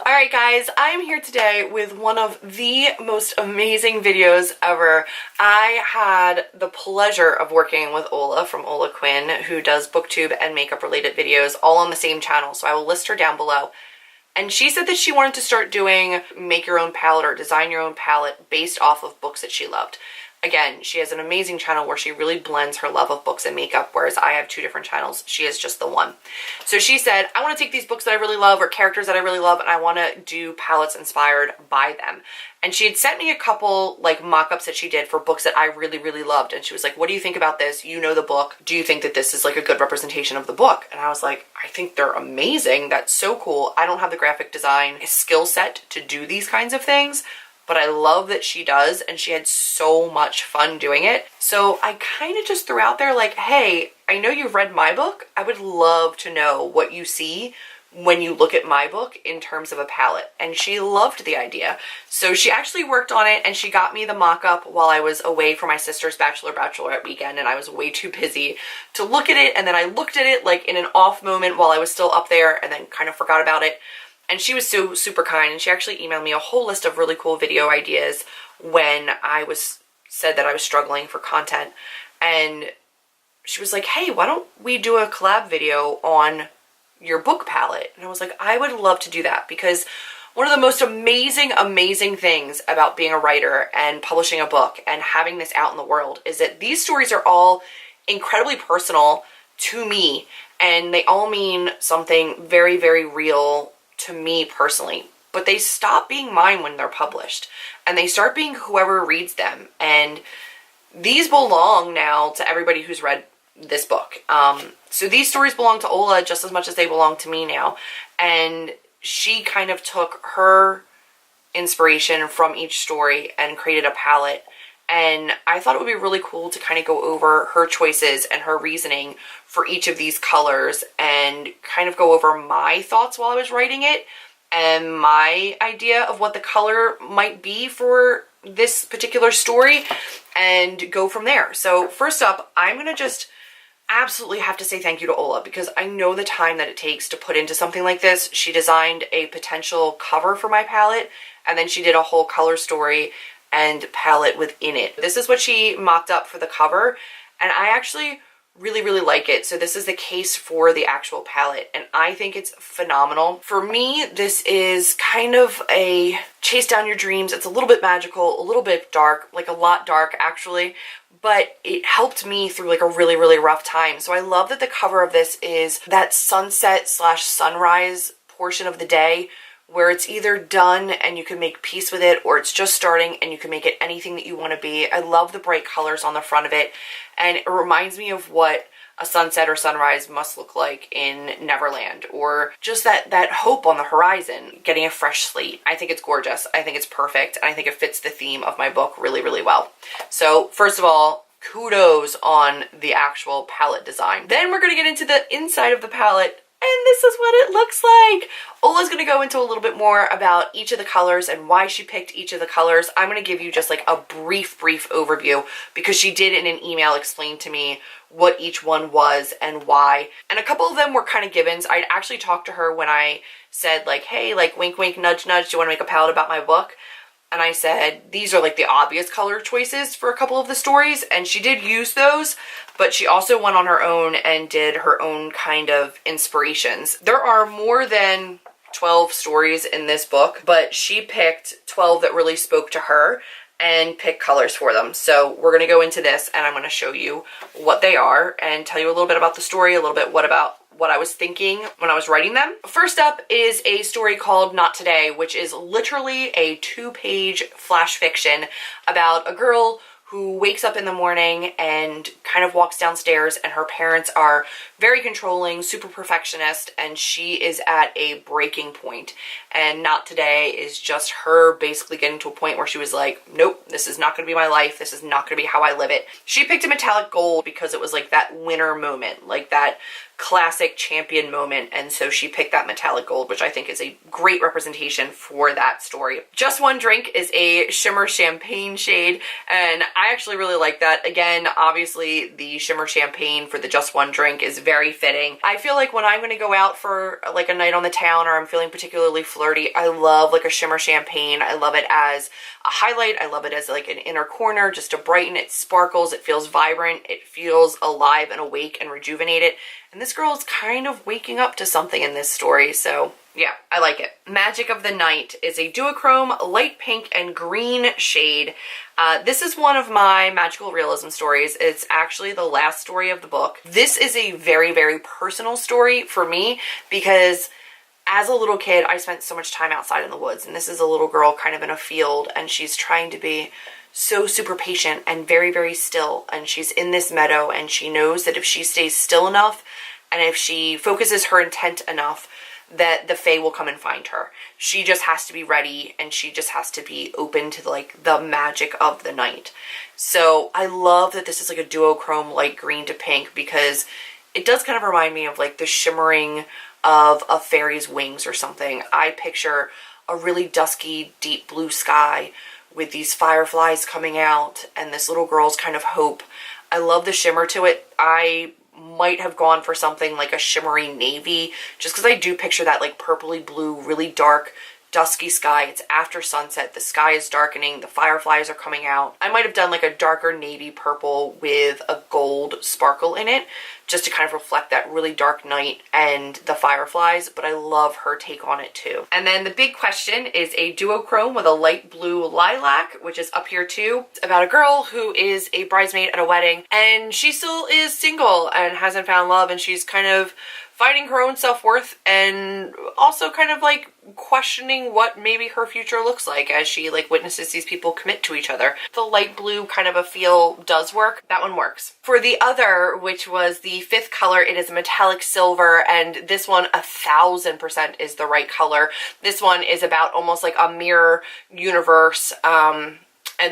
Alright guys, I am here today with one of the most amazing videos ever. I had the pleasure of working with Ola from Ola Quinn, who does booktube and makeup related videos all on the same channel, so I will list her down below. And she said that she wanted to start doing make your own palette or design your own palette based off of books that she loved. Again, she has an amazing channel where she really blends her love of books and makeup, whereas I have two different channels. She has just the one. So she said, I want to take these books that I really love or characters that I really love, and I want to do palettes inspired by them. And she had sent me a couple like mock-ups that she did for books that I really loved. And she was like, what do you think about this? You know the book. Do you think that this is like a good representation of the book? And I was like, I think they're amazing. That's so cool. I don't have the graphic design skill set to do these kinds of things, but I love that she does, and she had so much fun doing it. So I kind of just threw out there like, hey, I know you've read my book. I would love to know what you see when you look at my book in terms of a palette. And she loved the idea. So she actually worked on it, and she got me the mock-up while I was away for my sister's bachelorette weekend, and I was way too busy to look at it. And then I looked at it like in an off moment while I was still up there, and then kind of forgot about it. And she was so super kind, and she actually emailed me a whole list of really cool video ideas when I said that I was struggling for content. And she was like, hey, why don't we do a collab video on your book palette? And I was like, I would love to do that, because one of the most amazing things about being a writer and publishing a book and having this out in the world is that these stories are all incredibly personal to me, and they all mean something very real to me personally, but they stop being mine when they're published, and they start being whoever reads them. And these belong now to everybody who's read this book. So these stories belong to Ola just as much as they belong to me now. And she kind of took her inspiration from each story and created a palette. And I thought it would be really cool to kind of go over her choices and her reasoning for each of these colors and kind of go over my thoughts while I was writing it and my idea of what the color might be for this particular story and go from there. So first up, I'm going to just absolutely have to say thank you to Ola, because I know the time that it takes to put into something like this. She designed a potential cover for my palette, and then she did a whole color story and palette within it. This is what she mocked up for the cover, and I actually really like it. So this is the case for the actual palette, and I think it's phenomenal. For me, this is kind of a chase down your dreams. It's a little bit magical, a little bit dark, like a lot dark actually, but it helped me through like a really rough time. So I love that the cover of this is that sunset / sunrise portion of the day, where it's either done and you can make peace with it, or it's just starting and you can make it anything that you want to be. I love the bright colors on the front of it, and it reminds me of what a sunset or sunrise must look like in Neverland, or just that hope on the horizon, getting a fresh slate. I think it's gorgeous. I think it's perfect, and I think it fits the theme of my book really well. So first of all, kudos on the actual palette design. Then we're going to get into the inside of the palette, and this is what it looks like. Ola's going to go into a little bit more about each of the colors and why she picked each of the colors. I'm going to give you just like a brief overview, because she did in an email explain to me what each one was and why. And a couple of them were kind of givens. I'd actually talked to her when I said like, hey, like wink nudge do you want to make a palette about my book? And I said, these are like the obvious color choices for a couple of the stories. And she did use those, but she also went on her own and did her own kind of inspirations. There are more than 12 stories in this book, but she picked 12 that really spoke to her and picked colors for them. So we're going to go into this, and I'm going to show you what they are and tell you a little bit about the story, a little bit about what I was thinking when I was writing them. First up is a story called Not Today, which is literally a 2-page flash fiction about a girl who wakes up in the morning and kind of walks downstairs, and her parents are very controlling, super perfectionist, and she is at a breaking point. And Not Today is just her basically getting to a point where she was like, nope, this is not going to be my life. This is not going to be how I live it. She picked a metallic gold because it was like that winter moment, like that classic champion moment, and so she picked that metallic gold, which I think is a great representation for that story. Just One Drink is a shimmer champagne shade, and I actually really like that. Again, obviously the shimmer champagne for the Just One Drink is very fitting. I feel like when I'm going to go out for like a night on the town, or I'm feeling particularly flirty, I love like a shimmer champagne. I love it as a highlight. I love it as like an inner corner just to brighten. It sparkles, it feels vibrant, it feels alive and awake and rejuvenated. And this girl is kind of waking up to something in this story, so yeah, I like it. Magic of the Night is a duochrome light pink and green shade. This is one of my magical realism stories. It's actually the last story of the book. This is a very, very personal story for me because as a little kid, I spent so much time outside in the woods, and this is a little girl kind of in a field, and she's trying to be so super patient and very, very still, and she's in this meadow, and she knows that if she stays still enough and if she focuses her intent enough, that the Fae will come and find her. She just has to be ready, and she just has to be open to like the magic of the night. So I love that this is like a duochrome light green to pink, because it does kind of remind me of like the shimmering of a fairy's wings or something. I picture a really dusky, deep blue sky with these fireflies coming out and this little girl's kind of hope. I love the shimmer to it. I might have gone for something like a shimmery navy, just because I do picture that like purpley blue, really dark, dusky sky. It's after sunset, the sky is darkening, the fireflies are coming out. I might have done like a darker navy purple with a gold sparkle in it, just to kind of reflect that really dark night and the fireflies, but I love her take on it too. And then the big question is a duochrome with a light blue lilac, which is up here too. It's about a girl who is a bridesmaid at a wedding, and she still is single and hasn't found love, and she's kind of finding her own self-worth and also kind of like questioning what maybe her future looks like as she like witnesses these people commit to each other. The light blue kind of a feel does work. That one works. For the other, which was the fifth color, it is a metallic silver, and this one 1000% is the right color. This one is about almost like a mirror universe, and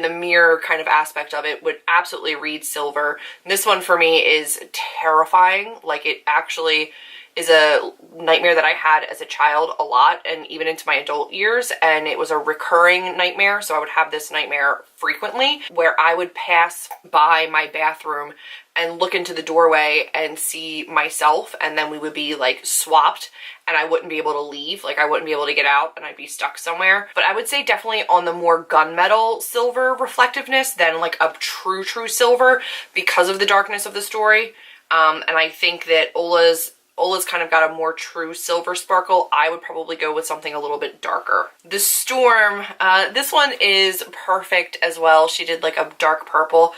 the mirror kind of aspect of it would absolutely read silver. This one for me is terrifying. Like, it actually is a nightmare that I had as a child a lot, and even into my adult years, and it was a recurring nightmare. So I would have this nightmare frequently, where I would pass by my bathroom and look into the doorway and see myself, and then we would be like swapped, and I wouldn't be able to leave. Like, I wouldn't be able to get out, and I'd be stuck somewhere. But I would say definitely on the more gunmetal silver reflectiveness than like a true silver, because of the darkness of the story. And I think that Ola's kind of got a more true silver sparkle. I would probably go with something a little bit darker. The Storm, this one is perfect as well. She did like a dark purple.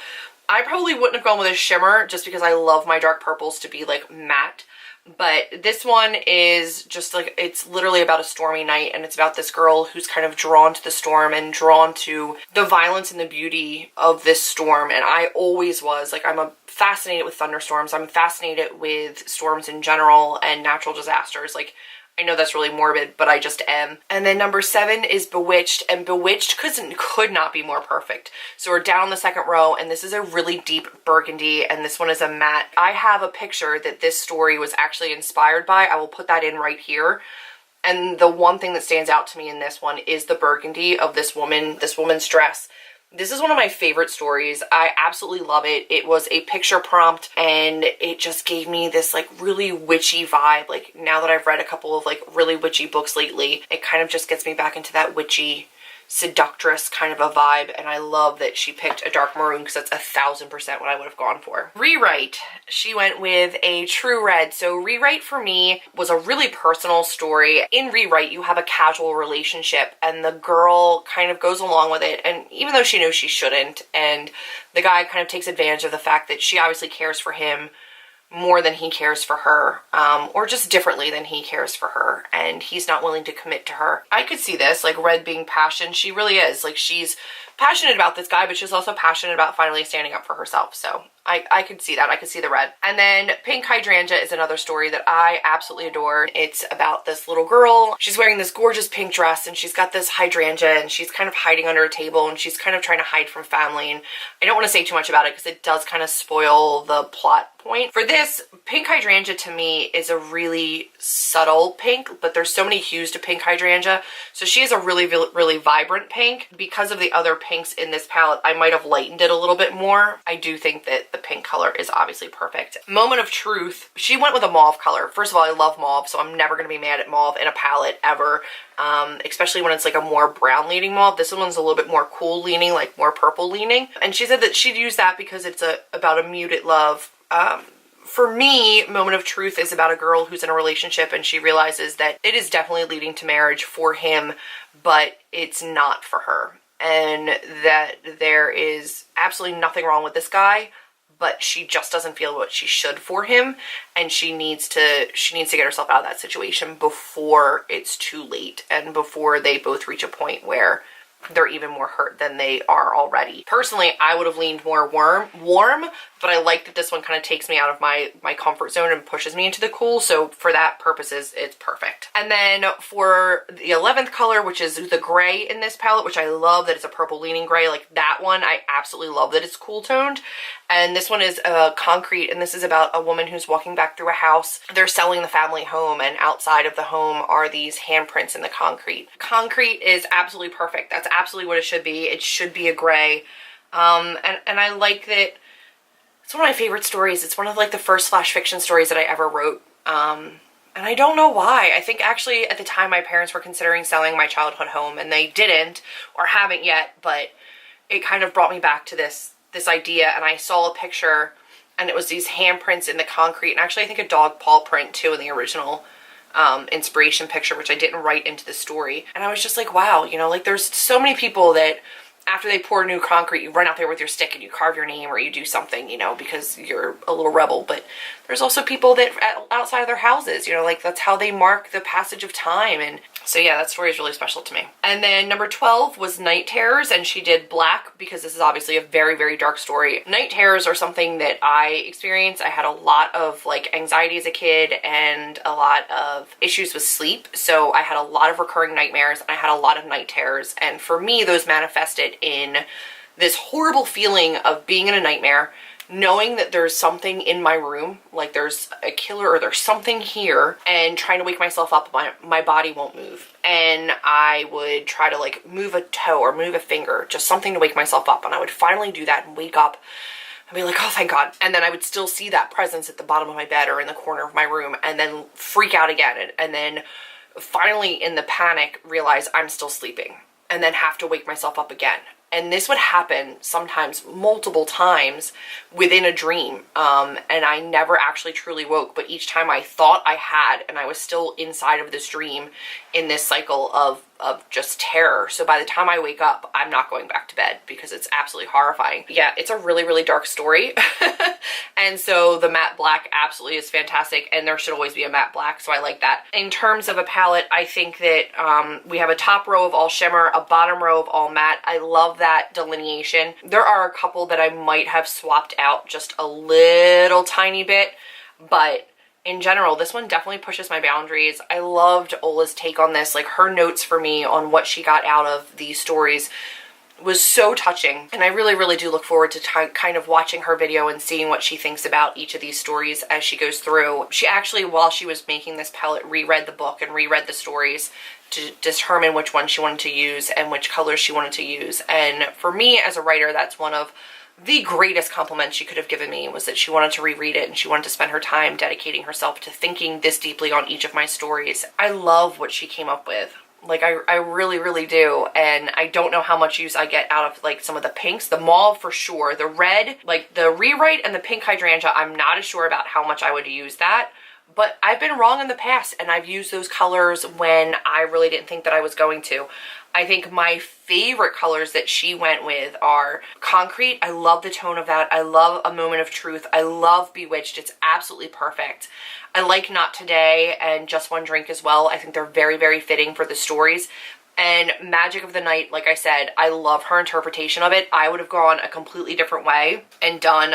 I probably wouldn't have gone with a shimmer just because I love my dark purples to be like matte. But this one is just like, it's literally about a stormy night, and it's about this girl who's kind of drawn to the storm and drawn to the violence and the beauty of this storm. And I always was, like, I'm fascinated with thunderstorms. I'm fascinated with storms in general and natural disasters. Like, I know that's really morbid, but I just am. And then number 7 is Bewitched, and Bewitched could not be more perfect. So we're down the second row, and this is a really deep burgundy, and this one is a matte. I have a picture that this story was actually inspired by. I will put that in right here. And the one thing that stands out to me in this one is the burgundy of this woman's dress. This is one of my favorite stories. I absolutely love it. It was a picture prompt, and it just gave me this like really witchy vibe. Like, now that I've read a couple of like really witchy books lately, it kind of just gets me back into that witchy, seductress kind of a vibe. And I love that she picked a dark maroon, because that's 1000% what I would have gone for. Rewrite, she went with a true red. So Rewrite for me was a really personal story. In Rewrite, you have a casual relationship, and the girl kind of goes along with it, and even though she knows she shouldn't, and the guy kind of takes advantage of the fact that she obviously cares for him more than he cares for her, or just differently than he cares for her, and he's not willing to commit to her. I could see this, like, red being passion. She really is. Like, she's passionate about this guy, but she's also passionate about finally standing up for herself. So I could see that. I could see the red. And then Pink Hydrangea is another story that I absolutely adore. It's about this little girl. She's wearing this gorgeous pink dress and she's got this hydrangea and she's kind of hiding under a table and she's kind of trying to hide from family. And I don't want to say too much about it because it does kind of spoil the plot point. For this, Pink Hydrangea to me is a really subtle pink, but there's so many hues to Pink Hydrangea. So she is a really, really vibrant pink. Because of the other pinks in this palette, I might have lightened it a little bit more. I do think that the pink color is obviously perfect. Moment of Truth, she went with a mauve color. First of all, I love mauve, so I'm never going to be mad at mauve in a palette ever. Especially when it's like a more brown leaning mauve. This one's a little bit more cool leaning, like more purple leaning. And she said that she'd use that because it's about a muted love. For me, Moment of Truth is about a girl who's in a relationship and she realizes that it is definitely leading to marriage for him, but it's not for her. And that there is absolutely nothing wrong with this guy, but she just doesn't feel what she should for him, and she needs to get herself out of that situation before it's too late and before they both reach a point where they're even more hurt than they are already. Personally, I would have leaned more warm, but I like that this one kind of takes me out of my comfort zone and pushes me into the cool, so for that purposes, it's perfect. And then for the 11th color, which is the gray in this palette, which I love that it's a purple leaning gray, like that one, I absolutely love that it's cool toned. And this one is Concrete, and this is about a woman who's walking back through a house. They're selling the family home, and outside of the home are these handprints in the concrete. Concrete is absolutely perfect. That's absolutely what it should be. It should be a gray. And I like that it's one of my favorite stories. It's one of like the first flash fiction stories that I ever wrote. And I don't know why. I think actually at the time my parents were considering selling my childhood home, and they didn't or haven't yet, but it kind of brought me back to this idea, and I saw a picture and it was these handprints in the concrete, and actually I think a dog paw print too in the original inspiration picture, which I didn't write into the story. And I was just like, wow, you know, like there's so many people that after they pour new concrete, you run out there with your stick and you carve your name or you do something, you know, because you're a little rebel. But there's also people that outside of their houses, you know, like that's how they mark the passage of time. And so yeah, that story is really special to me. And then number 12 was Night Terrors, and she did black because this is obviously a very, very dark story. Night terrors are something that I experienced. I had a lot of like anxiety as a kid and a lot of issues with sleep. So I had a lot of recurring nightmares and I had a lot of night terrors. And for me, those manifested in this horrible feeling of being in a nightmare, knowing that there's something in my room, like there's a killer or there's something here, and trying to wake myself up, my body won't move. And I would try to like move a toe or move a finger, just something to wake myself up. And I would finally do that and wake up and be like, oh, thank God. And then I would still see that presence at the bottom of my bed or in the corner of my room, and then freak out again. And then finally in the panic realize I'm still sleeping, and then have to wake myself up again. And this would happen sometimes multiple times within a dream. And I never actually truly woke, but each time I thought I had, and I was still inside of this dream in this cycle of just terror. So by the time I wake up, I'm not going back to bed because it's absolutely horrifying. Yeah, it's a really, really dark story. And so the matte black absolutely is fantastic, and there should always be a matte black, so I like that. In terms of a palette, I think that we have a top row of all shimmer, a bottom row of all matte. I love that delineation. There are a couple that I might have swapped out just a little tiny bit, but in general, this one definitely pushes my boundaries. I loved Ola's take on this. Like, her notes for me on what she got out of these stories was so touching, and I really, really do look forward to kind of watching her video and seeing what she thinks about each of these stories as she goes through. She actually, while she was making this palette, reread the book and reread the stories to determine which one she wanted to use and which colors she wanted to use. And for me as a writer, that's one of the greatest compliments she could have given me, was that she wanted to reread it and she wanted to spend her time dedicating herself to thinking this deeply on each of my stories. I love what she came up with. Like, I really, really do. And I don't know how much use I get out of, like, some of the pinks. The mauve for sure. The red, like, the rewrite and the pink hydrangea, I'm not as sure about how much I would use that. But I've been wrong in the past, and I've used those colors when I really didn't think that I was going to. I think my favorite colors that she went with are Concrete. I love the tone of that. I love A Moment of Truth. I love Bewitched. It's absolutely perfect. I like Not Today and Just One Drink as well. I think they're very, very fitting for the stories. And Magic of the Night, like I said, I love her interpretation of it. I would have gone a completely different way and done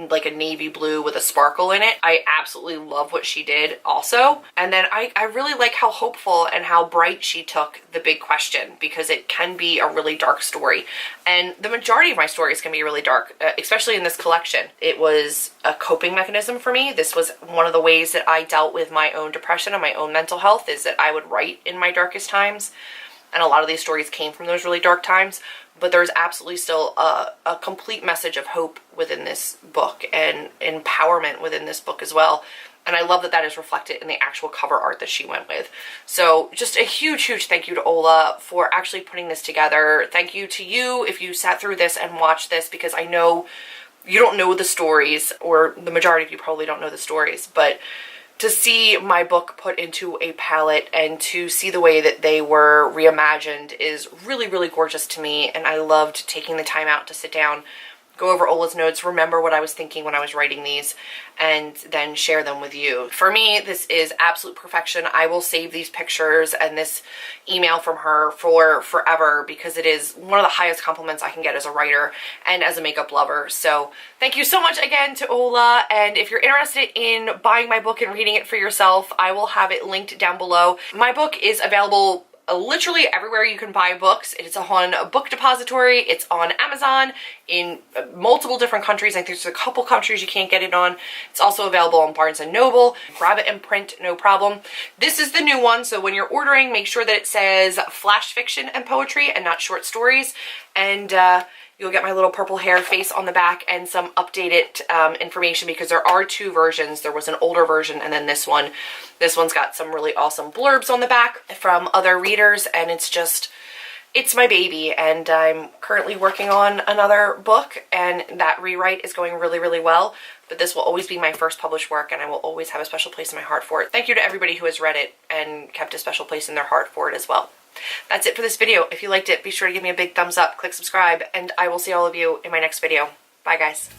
like a navy blue with a sparkle in it. I absolutely love what she did also. And then I really like how hopeful and how bright she took the big question, because it can be a really dark story. And the majority of my stories can be really dark, especially in this collection. It was a coping mechanism for me. This was one of the ways that I dealt with my own depression and my own mental health, is that I would write in my darkest times. And a lot of these stories came from those really dark times, but there's absolutely still a complete message of hope within this book and empowerment within this book as well. And I love that that is reflected in the actual cover art that she went with. So just a huge, huge thank you to Ola for actually putting this together. Thank you to you if you sat through this and watched this, because I know you don't know the stories, or the majority of you probably don't know the stories, but to see my book put into a palette and to see the way that they were reimagined is really, really gorgeous to me. And I loved taking the time out to sit down, go over Ola's notes, remember what I was thinking when I was writing these, and then share them with you. For me, this is absolute perfection. I will save these pictures and this email from her for forever, because it is one of the highest compliments I can get as a writer and as a makeup lover. So thank you so much again to Ola. And if you're interested in buying my book and reading it for yourself, I will have it linked down below. My book is available literally everywhere you can buy books. It's on a Book Depository, it's on Amazon in multiple different countries. I think there's a couple countries you can't get it on. It's also available on Barnes & Noble. Grab it in print, no problem. This is the new one, so when you're ordering, make sure that it says flash fiction and poetry and not short stories. And you'll get my little purple hair face on the back and some updated information, because there are two versions. There was an older version and then this one. This one's got some really awesome blurbs on the back from other readers, and it's my baby. And I'm currently working on another book, and that rewrite is going really, really well. But this will always be my first published work, and I will always have a special place in my heart for it. Thank you to everybody who has read it and kept a special place in their heart for it as well. That's it for this video. If you liked it, be sure to give me a big thumbs up, click subscribe, and I will see all of you in my next video. Bye, guys.